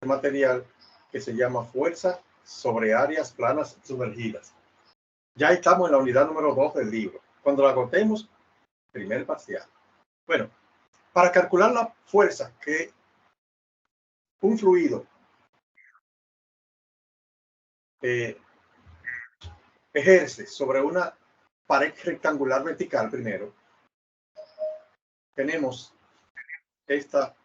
material que se llama fuerza sobre áreas planas sumergidas. Ya estamos en la unidad número 2 del libro. Cuando la agotemos, primer parcial. Bueno, para calcular la fuerza que un fluido ejerce sobre una pared rectangular vertical, primero, tenemos esta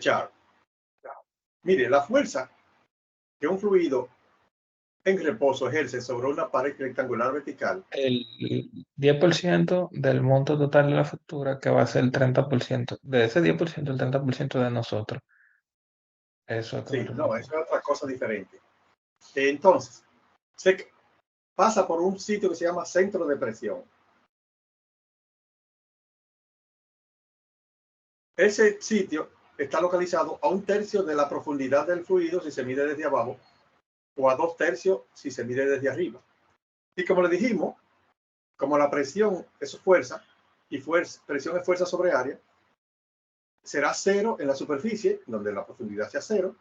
chart. Mire, la fuerza que un fluido en reposo ejerce sobre una pared rectangular vertical. El 10% del monto total de la factura, que va a ser el 30%. De ese 10%, el 30% de nosotros. Eso es que Sí, no, eso es otra cosa diferente. Entonces, se pasa por un sitio que se llama centro de presión. Ese sitio está localizado a 1/3 de la profundidad del fluido si se mide desde abajo, o a 2/3 si se mide desde arriba. Y como le dijimos, como la presión es fuerza y presión es fuerza sobre área, será cero en la superficie, donde la profundidad sea cero,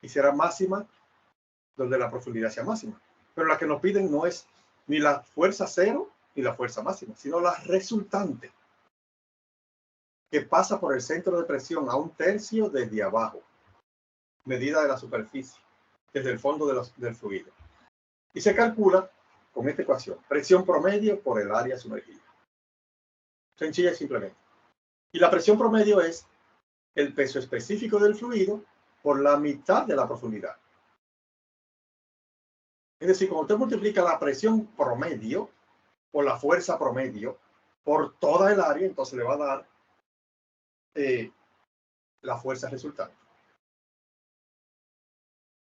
y será máxima donde la profundidad sea máxima. Pero la que nos piden no es ni la fuerza cero ni la fuerza máxima, sino la resultante, que pasa por el centro de presión a 1/3 desde abajo, medida de la superficie, desde el fondo del fluido. Y se calcula con esta ecuación: presión promedio por el área sumergida. Sencilla y simplemente. Y la presión promedio es el peso específico del fluido por la mitad de la profundidad. Es decir, cuando usted multiplica la presión promedio o la fuerza promedio por toda el área, entonces le va a dar la fuerza resultante.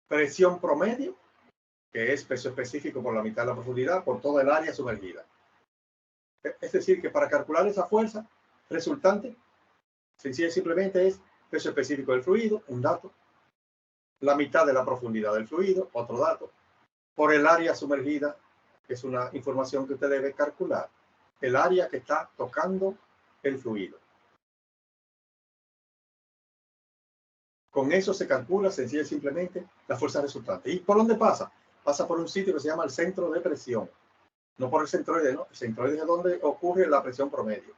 Presión promedio, que es peso específico por la mitad de la profundidad, por toda el área sumergida. Es decir, que para calcular esa fuerza resultante, sencilla y simplemente es peso específico del fluido, un dato, la mitad de la profundidad del fluido, otro dato, por el área sumergida, que es una información que usted debe calcular, el área que está tocando el fluido. Con eso se calcula sencilla y simplemente la fuerza resultante. ¿Y por dónde pasa? Pasa por un sitio que se llama el centro de presión. No por el centroide, ¿no? El centroide es donde ocurre la presión promedio.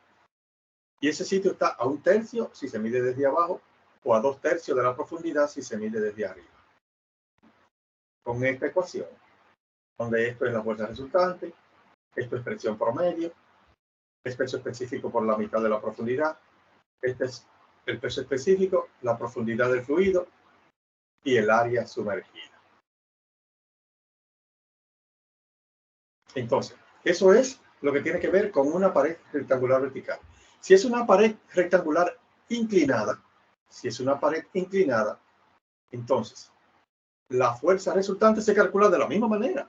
Y ese sitio está a 1/3 si se mide desde abajo, o a 2/3 de la profundidad si se mide desde arriba. Con esta ecuación, donde esto es la fuerza resultante, esto es presión promedio, es peso específico por la mitad de la profundidad, este es el peso específico, la profundidad del fluido y el área sumergida. Entonces, eso es lo que tiene que ver con una pared rectangular vertical. Si es una pared rectangular inclinada, entonces la fuerza resultante se calcula de la misma manera.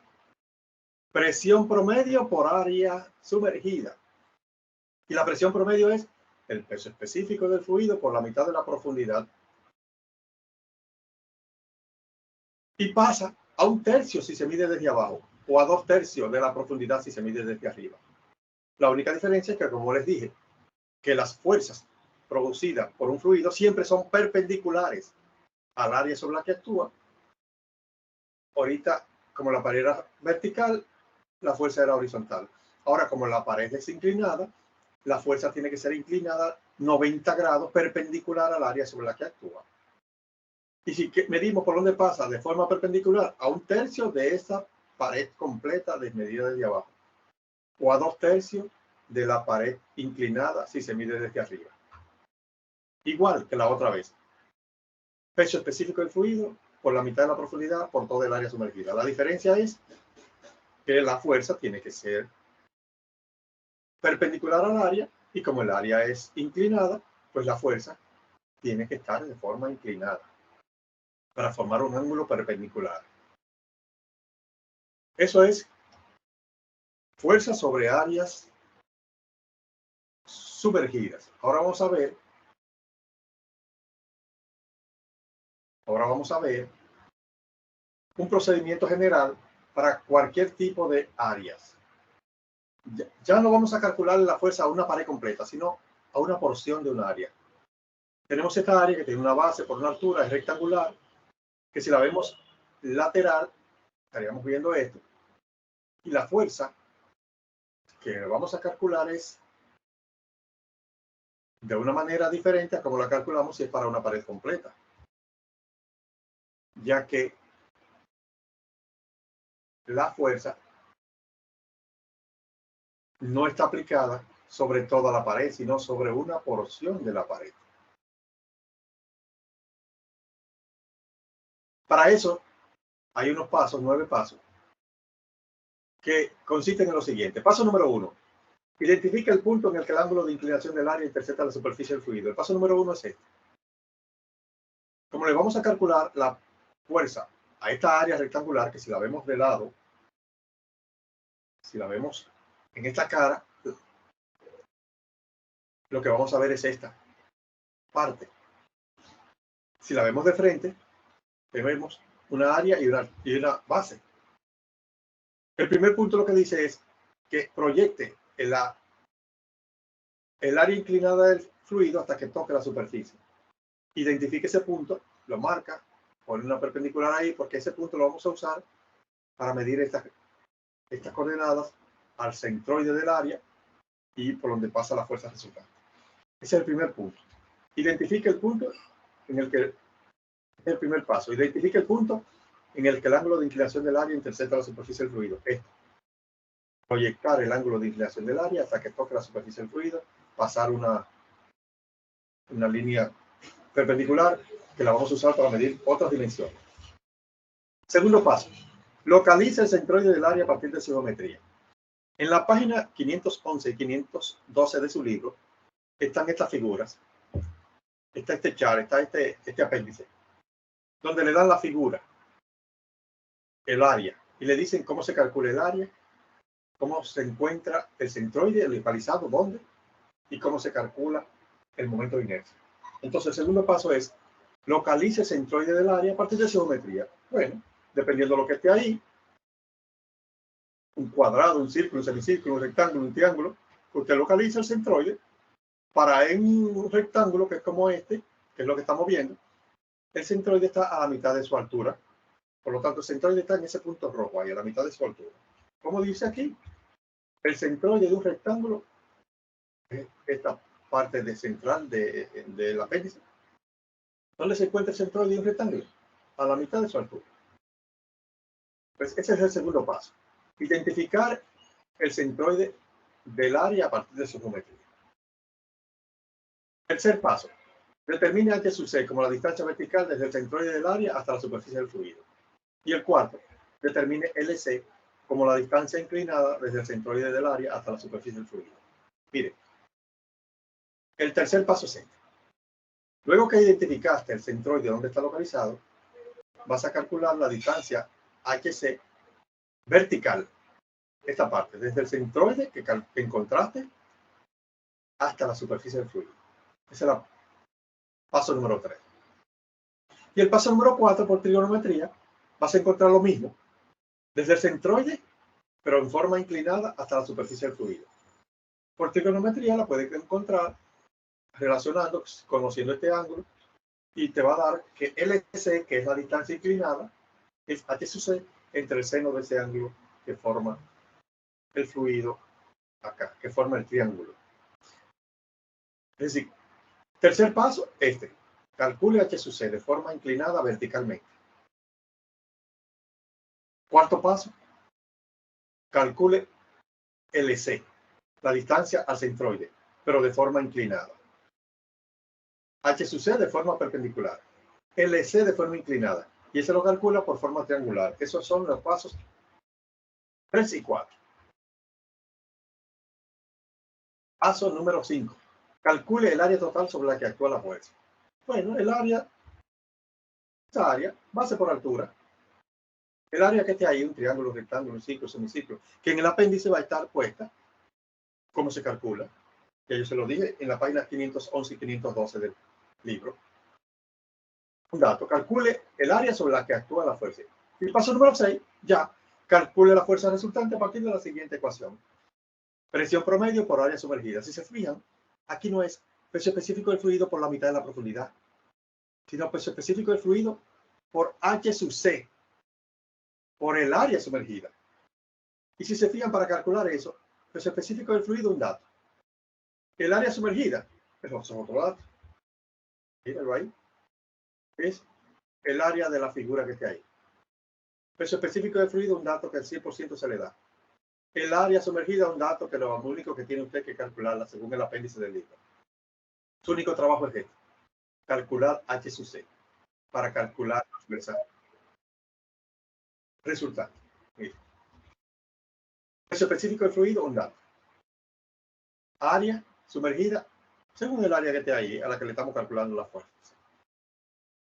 Presión promedio por área sumergida. Y la presión promedio es el peso específico del fluido por la mitad de la profundidad. Y pasa a 1/3 si se mide desde abajo, o a 2/3 de la profundidad si se mide desde arriba. La única diferencia es que, como les dije, que las fuerzas producidas por un fluido siempre son perpendiculares al área sobre la que actúa. Ahorita, como la pared era vertical, la fuerza era horizontal. Ahora, como la pared es inclinada, la fuerza tiene que ser inclinada 90 grados perpendicular al área sobre la que actúa. Y si medimos por dónde pasa de forma perpendicular, a 1/3 de esa pared completa desmedida desde abajo, o a 2/3 de la pared inclinada si se mide desde arriba. Igual que la otra vez. Peso específico del fluido por la mitad de la profundidad por toda el área sumergida. La diferencia es que la fuerza tiene que ser perpendicular al área, y como el área es inclinada, pues la fuerza tiene que estar de forma inclinada para formar un ángulo perpendicular. Eso es fuerza sobre áreas sumergidas. Ahora vamos a ver un procedimiento general para cualquier tipo de áreas. Ya no vamos a calcular la fuerza a una pared completa, sino a una porción de un área. Tenemos esta área que tiene una base por una altura, es rectangular, que si la vemos lateral, estaríamos viendo esto. Y la fuerza que vamos a calcular es de una manera diferente a como la calculamos si es para una pared completa, ya que la fuerza no está aplicada sobre toda la pared, sino sobre una porción de la pared. Para eso hay unos pasos, 9 pasos, que consisten en lo siguiente. Paso número 1. Identifica el punto en el que el ángulo de inclinación del área intersecta la superficie del fluido. El paso número 1 es este. Como le vamos a calcular la fuerza a esta área rectangular, que si la vemos de lado, si la vemos en esta cara, lo que vamos a ver es esta parte. Si la vemos de frente, vemos una área y una base. El primer punto lo que dice es que proyecte el área inclinada del fluido hasta que toque la superficie. Identifique ese punto, lo marca, pone una perpendicular ahí, porque ese punto lo vamos a usar para medir estas coordenadas al centroide del área y por donde pasa la fuerza resultante. Ese es el primer punto. Identifique el punto en el que, es el primer paso, identifique el punto en el que el ángulo de inclinación del área intersecta la superficie del fluido. Esto. Proyectar el ángulo de inclinación del área hasta que toque la superficie del fluido, pasar una línea perpendicular que la vamos a usar para medir otras dimensiones. Segundo paso, localiza el centroide del área a partir de su geometría. En la página 511 y 512 de su libro están estas figuras. Está este chart, está este apéndice, donde le dan la figura, el área, y le dicen cómo se calcula el área, cómo se encuentra el centroide localizado, dónde, y cómo se calcula el momento de inercia. Entonces, el segundo paso es localice el centroide del área a partir de su geometría. Bueno, dependiendo de lo que esté ahí, un cuadrado, un círculo, un semicírculo, un rectángulo, un triángulo, usted localiza el centroide para en un rectángulo que es como este, que es lo que estamos viendo, el centroide está a la mitad de su altura. Por lo tanto, el centroide está en ese punto rojo, ahí a la mitad de su altura. Como dice aquí, el centroide de un rectángulo es esta parte de central del apéndice. ¿Dónde se encuentra el centroide de un rectángulo? A la mitad de su altura. Pues ese es el segundo paso. Identificar el centroide del área a partir de su geometría. Tercer paso. Determine H sub C como la distancia vertical desde el centroide del área hasta la superficie del fluido. Y el cuarto, determine LC como la distancia inclinada desde el centroide del área hasta la superficie del fluido. Mire, el tercer paso es este. Luego que identificaste el centroide donde está localizado, vas a calcular la distancia HC vertical, esta parte, desde el centroide que encontraste hasta la superficie del fluido. Ese es el paso número 3. Y el paso número 4, por trigonometría, vas a encontrar lo mismo, desde el centroide, pero en forma inclinada hasta la superficie del fluido. Por trigonometría la puedes encontrar relacionando, conociendo este ángulo, y te va a dar que LC, que es la distancia inclinada, es H sub C entre el seno de ese ángulo que forma el fluido acá, que forma el triángulo. Es decir, tercer paso, calcule H sub C de forma inclinada verticalmente. Cuarto paso, calcule LC, la distancia al centroide, pero de forma inclinada. H sub C de forma perpendicular. LC de forma inclinada. Y ese lo calcula por forma triangular. Esos son los pasos 3 y 4. Paso número 5. Calcule el área total sobre la que actúa la fuerza. Bueno, el área, esa área, base por altura. El área que esté ahí, un triángulo, un rectángulo, un ciclo, semiciclo, que en el apéndice va a estar puesta. ¿Cómo se calcula? Ya yo se lo dije en la página 511 y 512 del libro. Un dato, calcule el área sobre la que actúa la fuerza. Y paso número 6, ya calcule la fuerza resultante a partir de la siguiente ecuación. Presión promedio por área sumergida. Si se fijan, aquí no es peso específico del fluido por la mitad de la profundidad, sino peso específico del fluido por H sub C, por el área sumergida. Y si se fijan, para calcular eso, peso específico del fluido, un dato. El área sumergida, eso es otro dato. Mírenlo ahí. Es el área de la figura que está ahí. Peso específico del fluido, un dato que al 100% se le da. El área sumergida, un dato que lo único que tiene usted que calcularla según el apéndice del libro. Su único trabajo es este: calcular H sub C para calcular la fuerza resultante. Mira. Peso específico del fluido, un dato. Área sumergida, según el área que esté ahí, a la que le estamos calculando la fuerza.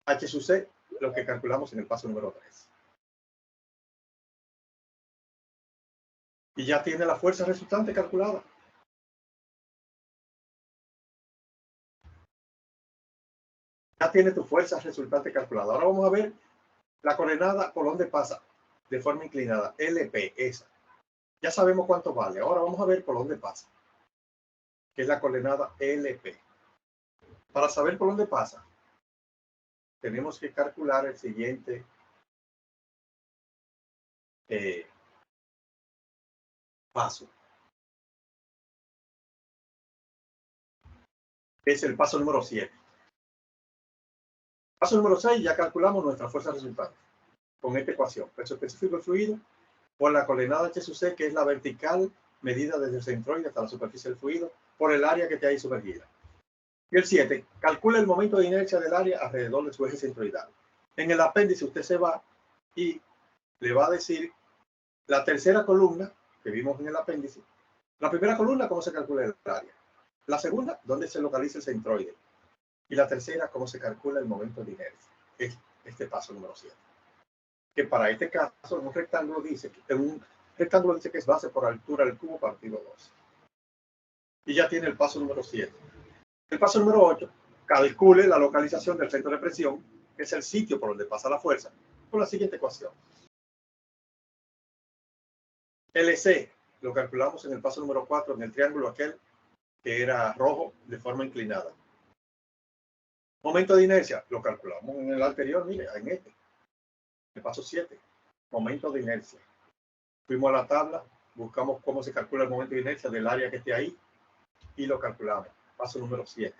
H sub C, lo que calculamos en el paso número 3. Y ya tiene la fuerza resultante calculada. Ya tiene tu fuerza resultante calculada. Ahora vamos a ver la coordenada por donde pasa de forma inclinada, LP, esa. Ya sabemos cuánto vale. Ahora vamos a ver por dónde pasa, que es la coordenada LP. Para saber por dónde pasa, tenemos que calcular el siguiente paso. Es el paso número 7. Paso número 6, ya calculamos nuestra fuerza resultante con esta ecuación. Peso específico del fluido por la coordenada H sub C, que es la vertical medida desde el centroide hasta la superficie del fluido, por el área que está ahí sumergida. Y el 7, calcula el momento de inercia del área alrededor de su eje centroidal. En el apéndice usted se va y le va a decir la tercera columna que vimos en el apéndice. La primera columna, cómo se calcula el área. La segunda, dónde se localiza el centroide. Y la tercera, cómo se calcula el momento de inercia. Es este paso número 7. Que para este caso, en un rectángulo dice que es base por altura del cubo partido 2. Y ya tiene el paso número 7. El paso número 8, calcule la localización del centro de presión, que es el sitio por donde pasa la fuerza, con la siguiente ecuación. LC lo calculamos en el paso número 4, en el triángulo aquel que era rojo de forma inclinada. Momento de inercia lo calculamos en el anterior, mire, en este. El paso 7, momento de inercia. Fuimos a la tabla, buscamos cómo se calcula el momento de inercia del área que esté ahí y lo calculamos. Paso número 7.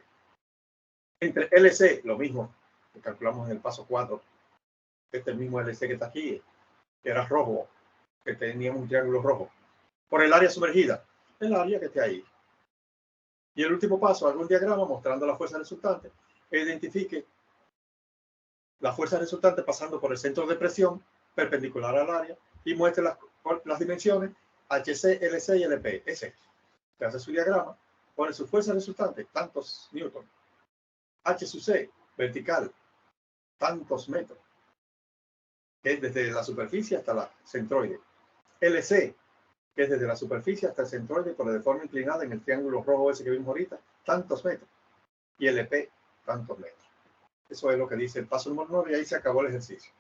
Entre LC, lo mismo, que calculamos en el paso 4. Este mismo LC que está aquí, que era rojo, que teníamos un triángulo rojo. Por el área sumergida, el área que esté ahí. Y el último paso, algún diagrama mostrando la fuerza resultante, e identifique la fuerza resultante pasando por el centro de presión perpendicular al área y muestre las dimensiones HC, LC y LP. Ese. Se hace su diagrama, pone su fuerza resultante, tantos newton. H sub C, vertical, tantos metros, que es desde la superficie hasta la centroide. LC, que es desde la superficie hasta el centroide, pero de forma inclinada en el triángulo rojo ese que vimos ahorita, tantos metros. Y LP, tantos metros. Eso es lo que dice el paso número 9 y ahí se acabó el ejercicio.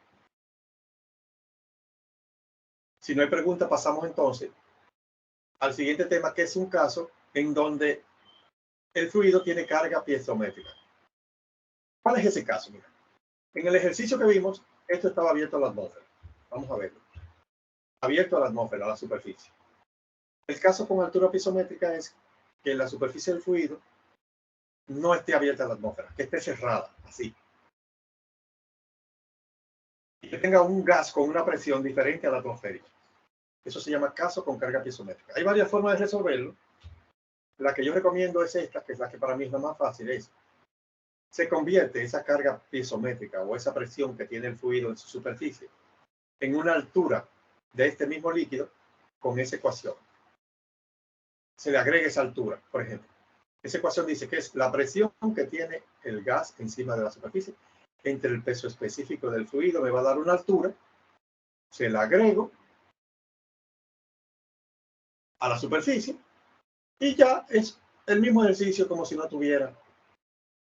Si no hay pregunta, pasamos entonces al siguiente tema, que es un caso en donde el fluido tiene carga piezométrica. ¿Cuál es ese caso? Mira, en el ejercicio que vimos, esto estaba abierto a la atmósfera. Vamos a verlo. Abierto a la atmósfera, a la superficie. El caso con altura piezométrica es que la superficie del fluido no esté abierta a la atmósfera, que esté cerrada, así. Y que tenga un gas con una presión diferente a la atmosférica. Eso se llama caso con carga piezométrica. Hay varias formas de resolverlo. La que yo recomiendo es esta, que es la que para mí es la más fácil. Se convierte esa carga piezométrica o esa presión que tiene el fluido en su superficie en una altura de este mismo líquido con esa ecuación. Se le agrega esa altura, por ejemplo. Esa ecuación dice que es la presión que tiene el gas encima de la superficie entre el peso específico del fluido, me va a dar una altura, se la agrego a la superficie y ya es el mismo ejercicio como si no tuviera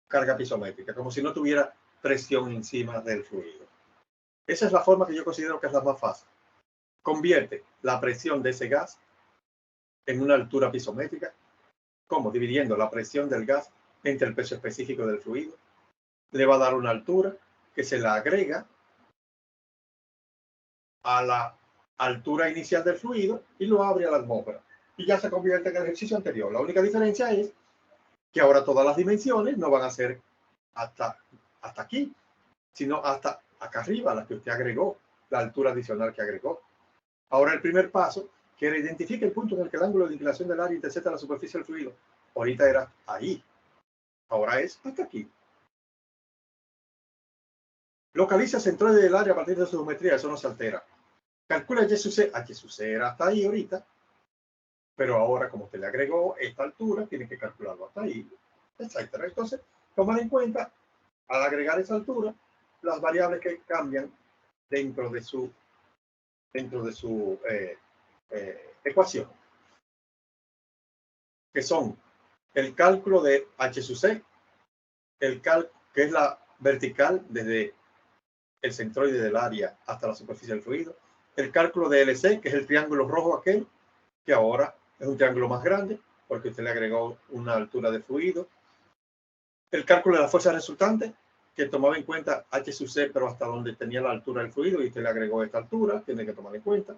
carga piezométrica, como si no tuviera presión encima del fluido. Esa es la forma que yo considero que es la más fácil. Convierte la presión de ese gas en una altura pisométrica. ¿Cómo? Dividiendo la presión del gas entre el peso específico del fluido. Le va a dar una altura que se la agrega a la altura inicial del fluido y lo abre a la atmósfera. Y ya se convierte en el ejercicio anterior. La única diferencia es que ahora todas las dimensiones no van a ser hasta aquí, sino hasta acá arriba, la que usted agregó, la altura adicional que agregó. Ahora el primer paso, que identifique el punto en el que el ángulo de inclinación del área intersecta la superficie del fluido. Ahorita era ahí, ahora es hasta aquí. Localiza centroide del área a partir de su geometría, eso no se altera. Calcula H sub C era hasta ahí ahorita, pero ahora como usted le agregó esta altura, tiene que calcularlo hasta ahí, etcétera. Entonces, tomar en cuenta, al agregar esa altura, las variables que cambian dentro de su ecuación, que son el cálculo de H sub C, que es la vertical desde el centroide del área hasta la superficie del fluido, el cálculo de LC, que es el triángulo rojo aquel, que ahora es un triángulo más grande, porque usted le agregó una altura de fluido, el cálculo de la fuerza resultante, que tomaba en cuenta H sub C, pero hasta donde tenía la altura del fluido, y usted le agregó esta altura, tiene que tomar en cuenta,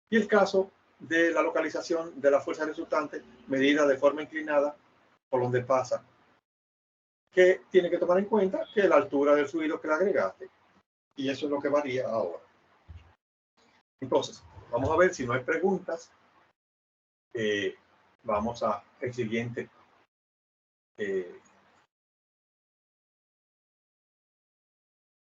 y el caso de la localización de la fuerza resultante medida de forma inclinada por donde pasa, que tiene que tomar en cuenta que la altura del fluido que le agregaste, y eso es lo que varía ahora. Entonces, vamos a ver si no hay preguntas. Vamos a el siguiente